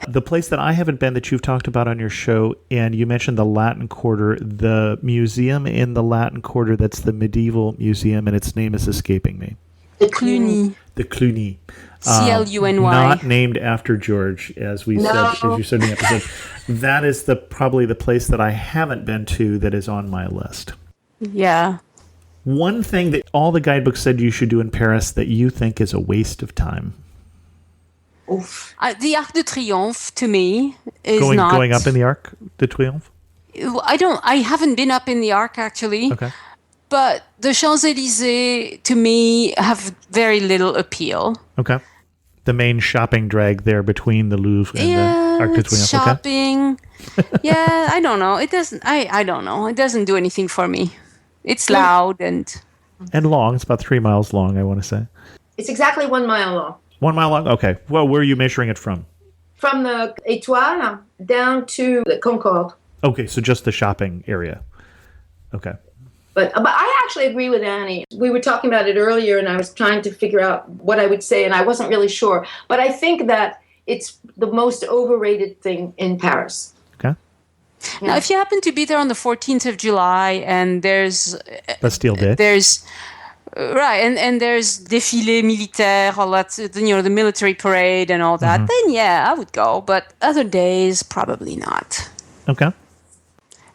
The place that I haven't been that you've talked about on your show, and you mentioned the Latin Quarter, the museum in the Latin Quarter, that's the medieval museum, and its name is escaping me. The Cluny. The Cluny. Cluny. Not named after George, as you said in the episode. That is probably the place that I haven't been to that is on my list. Yeah. One thing that all the guidebooks said you should do in Paris that you think is a waste of time. The Arc de Triomphe, to me, is going up in the Arc de Triomphe? I haven't been up in the Arc, actually. Okay. But the Champs-Élysées, to me, have very little appeal. Okay. The main shopping drag there between the Louvre and the Arc de Triomphe. Shopping. Okay. Yeah, I don't know. It doesn't. I don't know. It doesn't do anything for me. It's loud and long. It's about 3 miles long, I want to say. It's exactly 1 mile long. 1 mile long? Okay. Well, where are you measuring it from? From the Étoile down to the Concorde. Okay, so just the shopping area. Okay. But I actually agree with Annie. We were talking about it earlier, and I was trying to figure out what I would say, and I wasn't really sure. But I think that it's the most overrated thing in Paris. Okay. Now, if you happen to be there on the 14th of July and Bastille Day. there's right, and there's défilé militaire, all that, the military parade and all that, then yeah, I would go. But other days, probably not. Okay.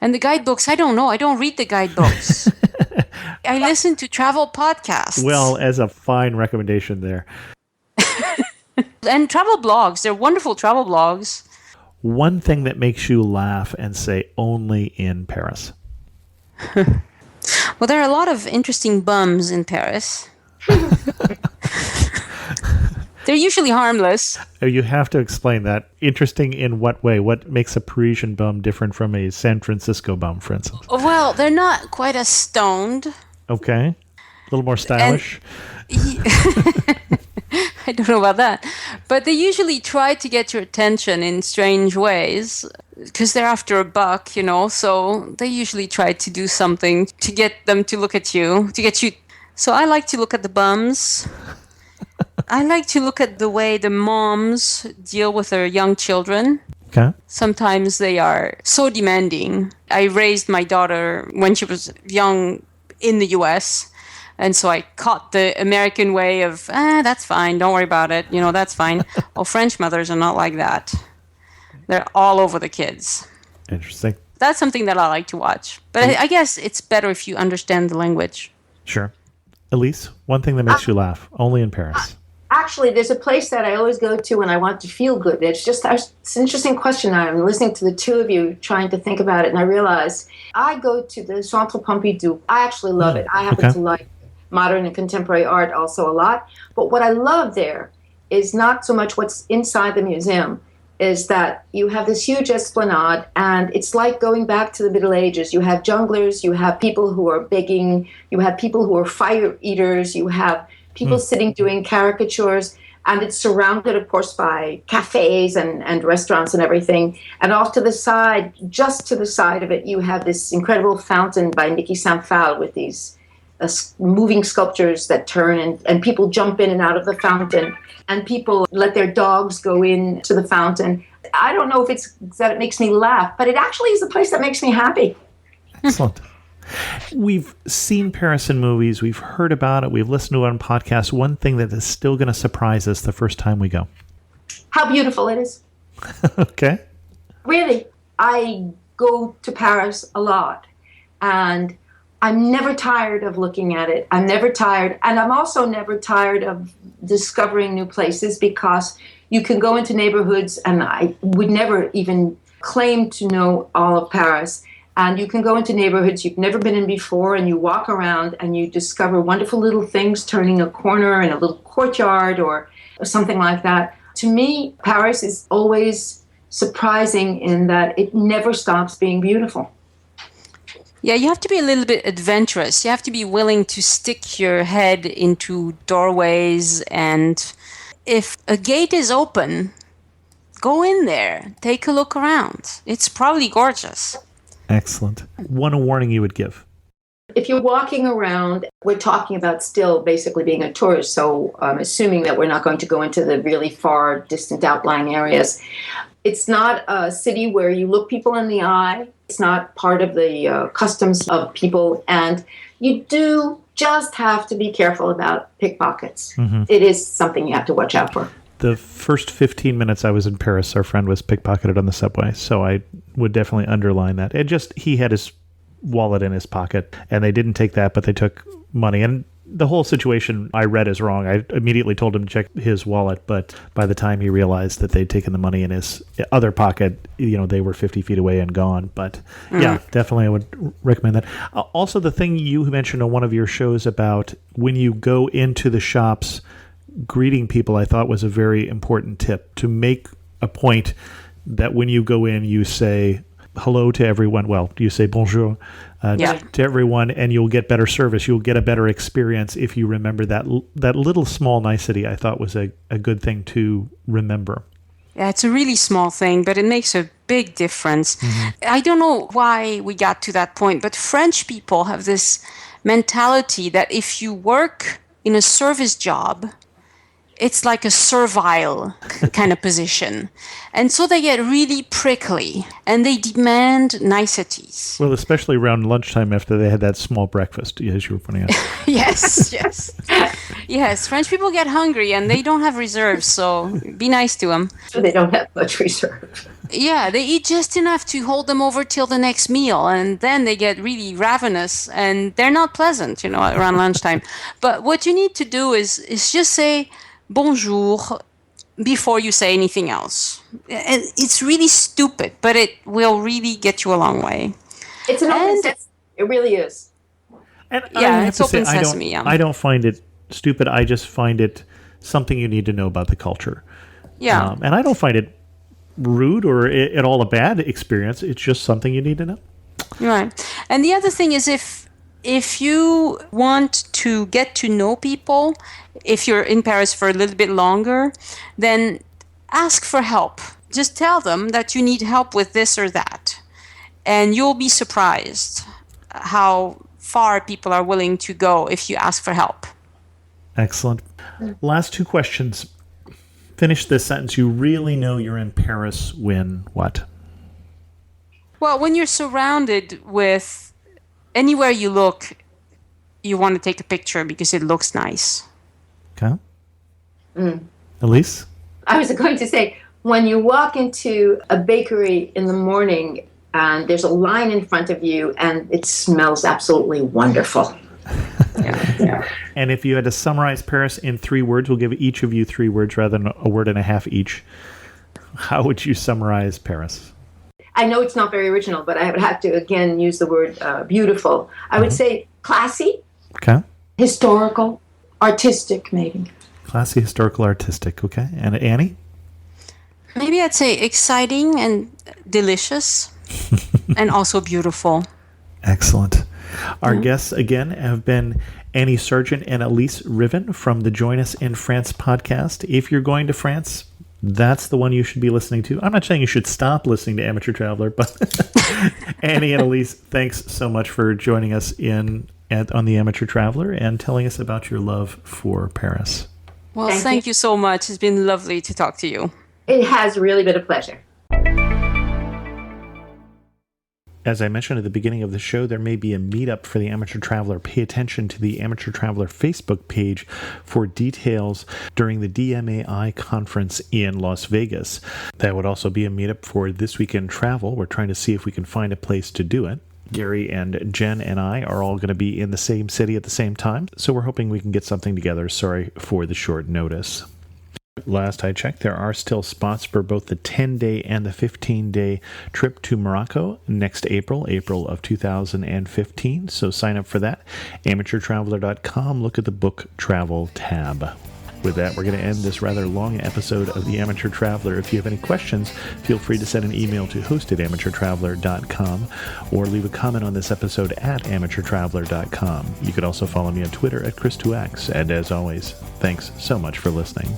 And the guidebooks, I don't know. I don't read the guidebooks. I listen to travel podcasts. Well, as a fine recommendation there. And travel blogs. They're wonderful travel blogs. One thing that makes you laugh and say only in Paris. Well, there are a lot of interesting bums in Paris. They're usually harmless. You have to explain that. Interesting in what way? What makes a Parisian bum different from a San Francisco bum, for instance? Well, they're not quite as stoned. Okay. A little more stylish. I don't know about that. But they usually try to get your attention in strange ways because they're after a buck, so they usually try to do something to get them to look at you, to get you. So I like to look at the bums. I like to look at the way the moms deal with their young children. Okay. Sometimes they are so demanding. I raised my daughter when she was young in the US. And so I caught the American way of, that's fine, don't worry about it, that's fine. Oh, French mothers are not like that. They're all over the kids. Interesting. That's something that I like to watch. But I guess it's better if you understand the language. Sure. Elyse, one thing that makes you laugh, only in Paris. Actually, there's a place that I always go to when I want to feel good. It's an interesting question. I'm listening to the two of you trying to think about it, and I realized I go to the Centre Pompidou. I actually love it. I happen to like modern and contemporary art also a lot. But what I love there is not so much what's inside the museum, is that you have this huge esplanade, and it's like going back to the Middle Ages. You have jongleurs, you have people who are begging, you have people who are fire eaters, you have people sitting doing caricatures, and it's surrounded, of course, by cafes and restaurants and everything. And off to the side, just to the side of it, you have this incredible fountain by Niki Saint-Phal with these moving sculptures that turn, and people jump in and out of the fountain, and people let their dogs go into the fountain. I don't know if it's that it makes me laugh, but it actually is a place that makes me happy. Excellent. We've seen Paris in movies. We've heard about it. We've listened to it on podcasts. One thing that is still going to surprise us the first time we go. How beautiful it is. Okay. Really, I go to Paris a lot, and I'm never tired of looking at it. I'm never tired. And I'm also never tired of discovering new places, because you can go into neighborhoods, and I would never even claim to know all of Paris. And you can go into neighborhoods you've never been in before, and you walk around and you discover wonderful little things, turning a corner in a little courtyard or something like that. To me, Paris is always surprising in that it never stops being beautiful. Yeah, you have to be a little bit adventurous. You have to be willing to stick your head into doorways, and if a gate is open, go in there, take a look around. It's probably gorgeous. Excellent. One warning you would give. If you're walking around, we're talking about still basically being a tourist, so I'm assuming that we're not going to go into the really far distant outlying areas. It's not a city where you look people in the eye. It's not part of the customs of people, and you do just have to be careful about pickpockets. Mm-hmm. It is something you have to watch out for. The first 15 minutes I was in Paris, our friend was pickpocketed on the subway, so I would definitely underline that. He had his wallet in his pocket, and they didn't take that, but they took money. And the whole situation I read is wrong. I immediately told him to check his wallet, but by the time he realized that they'd taken the money in his other pocket, they were 50 feet away and gone. But yeah, definitely I would recommend that. Also, the thing you mentioned on one of your shows about when you go into the shops, greeting people, I thought was a very important tip, to make a point that when you go in, you say hello to everyone. Well, you say bonjour to everyone, and you'll get better service. You'll get a better experience if you remember that little small nicety. I thought was a good thing to remember. Yeah, it's a really small thing, but it makes a big difference. Mm-hmm. I don't know why we got to that point, but French people have this mentality that if you work in a service job, it's like a servile kind of position. And so they get really prickly and they demand niceties. Well, especially around lunchtime after they had that small breakfast, as you were pointing out. Yes, yes. Yes, French people get hungry and they don't have reserves, so be nice to them. So they don't have much reserve. Yeah, they eat just enough to hold them over till the next meal, and then they get really ravenous, and they're not pleasant, around lunchtime. But what you need to do is just say bonjour before you say anything else. It's really stupid, but it will really get you a long way. It's an open sesame. It really is. And yeah, it's open sesame. I don't find it stupid. I just find it something you need to know about the culture. Yeah. And I don't find it rude or at all a bad experience. It's just something you need to know. Right. And the other thing is if you want to get to know people, if you're in Paris for a little bit longer, then ask for help. Just tell them that you need help with this or that. And you'll be surprised how far people are willing to go if you ask for help. Excellent. Last two questions. Finish this sentence. You really know you're in Paris when what? Well, when you're surrounded with anywhere you look, you want to take a picture because it looks nice. Okay. Elyse? I was going to say, when you walk into a bakery in the morning and there's a line in front of you and it smells absolutely wonderful. Yeah. And if you had to summarize Paris in 3 words, we'll give each of you 3 words rather than a word and a half each. How would you summarize Paris? I know it's not very original, but I would have to, again, use the word beautiful. I would say classy. Okay. Historical. Artistic, maybe. Classy, historical, artistic. Okay. And Annie? Maybe I'd say exciting and delicious and also beautiful. Excellent. Our guests, again, have been Annie Sargant and Elyse Riven from the Join Us in France podcast. If you're going to France, that's the one you should be listening to. I'm not saying you should stop listening to Amateur Traveler, but Annie and Elyse, thanks so much for joining us on the Amateur Traveler and telling us about your love for Paris. Well, thank you so much. It's been lovely to talk to you. It has really been a pleasure. As I mentioned at the beginning of the show, there may be a meetup for the Amateur Traveler. Pay attention to the Amateur Traveler Facebook page for details during the DMAI conference in Las Vegas. That would also be a meetup for This Weekend Travel. We're trying to see if we can find a place to do it. Gary and Jen and I are all going to be in the same city at the same time, so we're hoping we can get something together. Sorry for the short notice. Last I checked, there are still spots for both the 10-day and the 15-day trip to Morocco next April of 2015. So sign up for that. AmateurTraveler.com. Look at the Book Travel tab. With that, we're going to end this rather long episode of The Amateur Traveler. If you have any questions, feel free to send an email to host@amateurtraveler.com or leave a comment on this episode at amateurtraveler.com. You could also follow me on Twitter at Chris2X. And as always, thanks so much for listening.